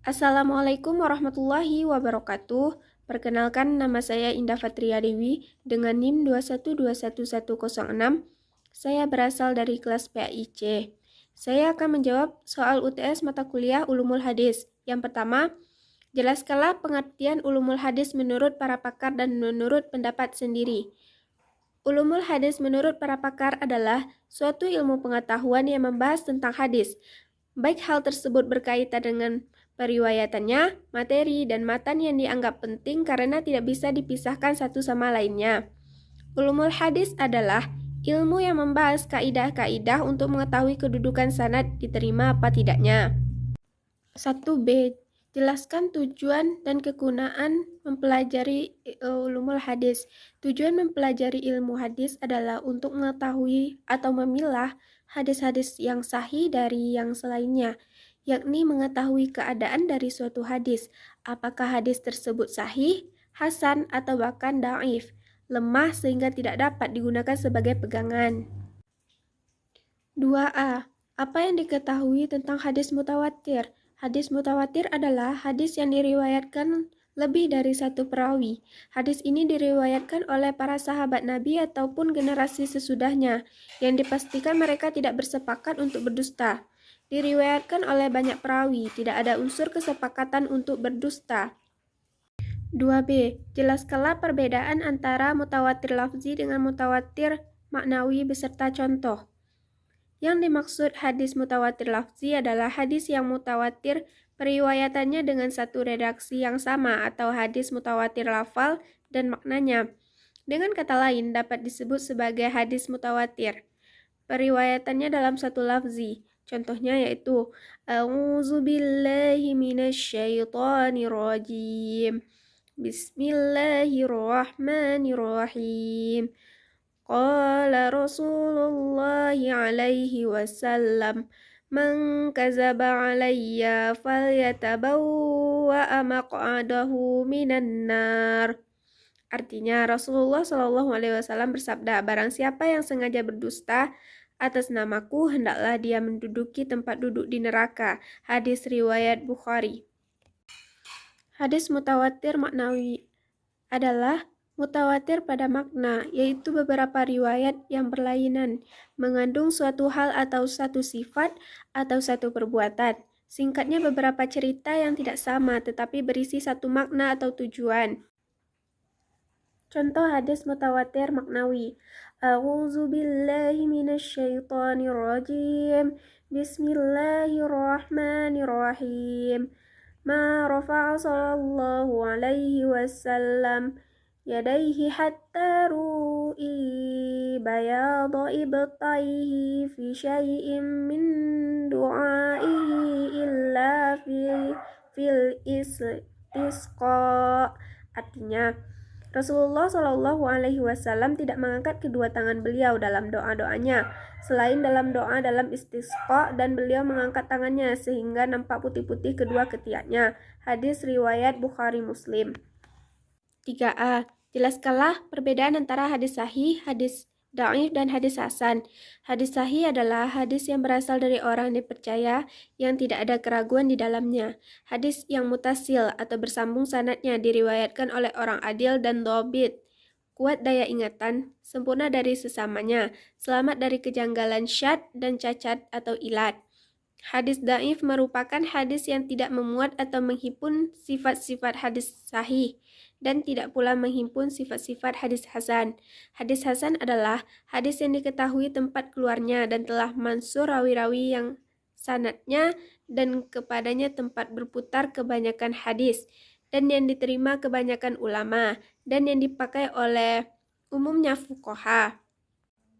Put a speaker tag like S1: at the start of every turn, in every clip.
S1: Assalamualaikum warahmatullahi wabarakatuh. Perkenalkan, nama saya Indah Fatria Dewi dengan NIM 2121106. Saya berasal dari kelas PAIC. Saya akan menjawab soal UTS mata kuliah Ulumul Hadis. Yang pertama, jelaskanlah pengertian ulumul hadis menurut para pakar dan menurut pendapat sendiri. Ulumul hadis menurut para pakar adalah suatu ilmu pengetahuan yang membahas tentang hadis, baik hal tersebut berkaitan dengan periwayatannya, materi, dan matan yang dianggap penting karena tidak bisa dipisahkan satu sama lainnya. Ulumul hadis adalah ilmu yang membahas kaidah-kaidah untuk mengetahui kedudukan sanad diterima apa tidaknya. 1b. Jelaskan tujuan dan kegunaan mempelajari ulumul hadis. Tujuan mempelajari ilmu hadis adalah untuk mengetahui atau memilah hadis-hadis yang sahih dari yang selainnya, yakni mengetahui keadaan dari suatu hadis, apakah hadis tersebut sahih, hasan, atau bahkan dhaif, lemah sehingga tidak dapat digunakan sebagai pegangan. 2a. Apa yang diketahui tentang hadis mutawatir? Hadis mutawatir adalah hadis yang diriwayatkan lebih dari satu perawi. Hadis ini diriwayatkan oleh para sahabat Nabi ataupun generasi sesudahnya, yang dipastikan mereka tidak bersepakat untuk berdusta. Diriwayatkan oleh banyak perawi, tidak ada unsur kesepakatan untuk berdusta. 2b. Jelaskanlah perbedaan antara mutawatir lafzi dengan mutawatir maknawi beserta contoh. Yang dimaksud hadis mutawatir lafzi adalah hadis yang mutawatir periwayatannya dengan satu redaksi yang sama atau hadis mutawatir lafal dan maknanya. Dengan kata lain dapat disebut sebagai hadis mutawatir. Periwayatannya dalam satu lafzi. Contohnya yaitu A'udzubillahi minasyaitonirrajim. Bismillahirrahmanirrahim. Qala Rasulullah alaihi wasallam, man kazaba alayya falyatabawwa maq'adahu minan nar. Artinya, Rasulullah Shallallahu alaihi wasallam bersabda, barang siapa yang sengaja berdusta atas namaku, hendaklah dia menduduki tempat duduk di neraka. Hadis riwayat Bukhari. Hadis mutawatir maknawi adalah mutawatir pada makna, yaitu beberapa riwayat yang berlainan, mengandung suatu hal atau satu sifat atau satu perbuatan. Singkatnya, beberapa cerita yang tidak sama tetapi berisi satu makna atau tujuan. Contoh hadis mutawatir maknawi. A'udzubillahi minasyaitonirrajim. Bismillahirrahmanirrahim. Ma rafa'a sallallahu alaihi wasallam yadaihi hatta ru'i bayada ibtaihi fi syai'in min du'aihi illa fil istisqa. Artinya, Rasulullah Shallallahu alaihi wasallam tidak mengangkat kedua tangan beliau dalam doa-doanya selain dalam doa dalam istisqa, dan beliau mengangkat tangannya sehingga nampak putih-putih kedua ketiaknya. Hadis riwayat Bukhari Muslim. 3a. Jelaskanlah perbedaan antara hadis sahih, hadis dhaif, dan hadis hasan. Hadis sahih adalah hadis yang berasal dari orang dipercaya yang tidak ada keraguan di dalamnya. Hadis yang mutasil atau bersambung sanadnya diriwayatkan oleh orang adil dan dhabit, kuat daya ingatan, sempurna dari sesamanya, selamat dari kejanggalan syadz dan cacat atau ilat. Hadis dhaif merupakan hadis yang tidak memuat atau menghimpun sifat-sifat hadis sahih dan tidak pula menghimpun sifat-sifat hadis hasan. Hadis hasan adalah hadis yang diketahui tempat keluarnya dan telah mansur rawi-rawi yang sanadnya dan kepadanya tempat berputar kebanyakan hadis, dan yang diterima kebanyakan ulama, dan yang dipakai oleh umumnya fuqaha.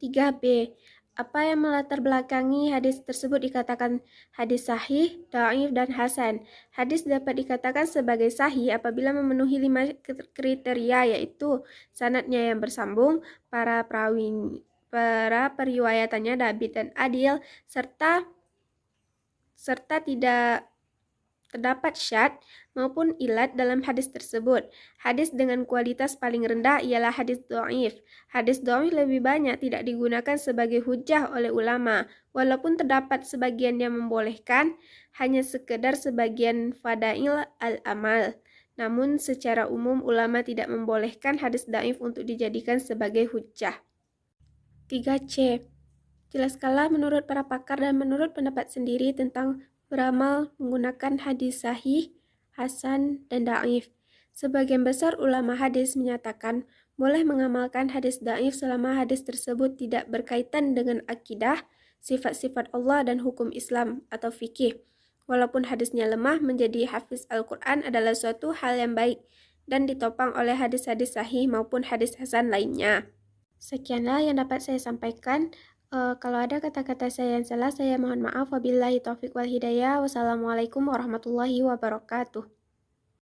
S1: 3b. Apa yang melatar belakangi hadis tersebut dikatakan hadis sahih, dhaif, dan hasan? Hadis dapat dikatakan sebagai sahih apabila memenuhi 5 kriteria, yaitu sanadnya yang bersambung, para periwayatannya dhabit dan adil, serta tidak terdapat syad maupun ilat dalam hadis tersebut. Hadis dengan kualitas paling rendah ialah hadis dhaif. Hadis dhaif lebih banyak tidak digunakan sebagai hujjah oleh ulama, walaupun terdapat sebagian yang membolehkan, hanya sekedar sebagian fadail al-amal. Namun secara umum ulama tidak membolehkan hadis dhaif untuk dijadikan sebagai hujjah. 3C. Jelaskanlah menurut para pakar dan menurut pendapat sendiri tentang beramal menggunakan hadis sahih, hasan, dan dhaif. Sebagian besar ulama hadis menyatakan boleh mengamalkan hadis dhaif selama hadis tersebut tidak berkaitan dengan akidah, sifat-sifat Allah dan hukum Islam atau fikih. Walaupun hadisnya lemah, menjadi hafiz Al-Quran adalah suatu hal yang baik dan ditopang oleh hadis-hadis sahih maupun hadis hasan lainnya. Sekianlah yang dapat saya sampaikan. Kalau ada kata-kata saya yang salah, saya mohon maaf. Wabillahi taufiq wal hidayah. Wassalamualaikum warahmatullahi wabarakatuh.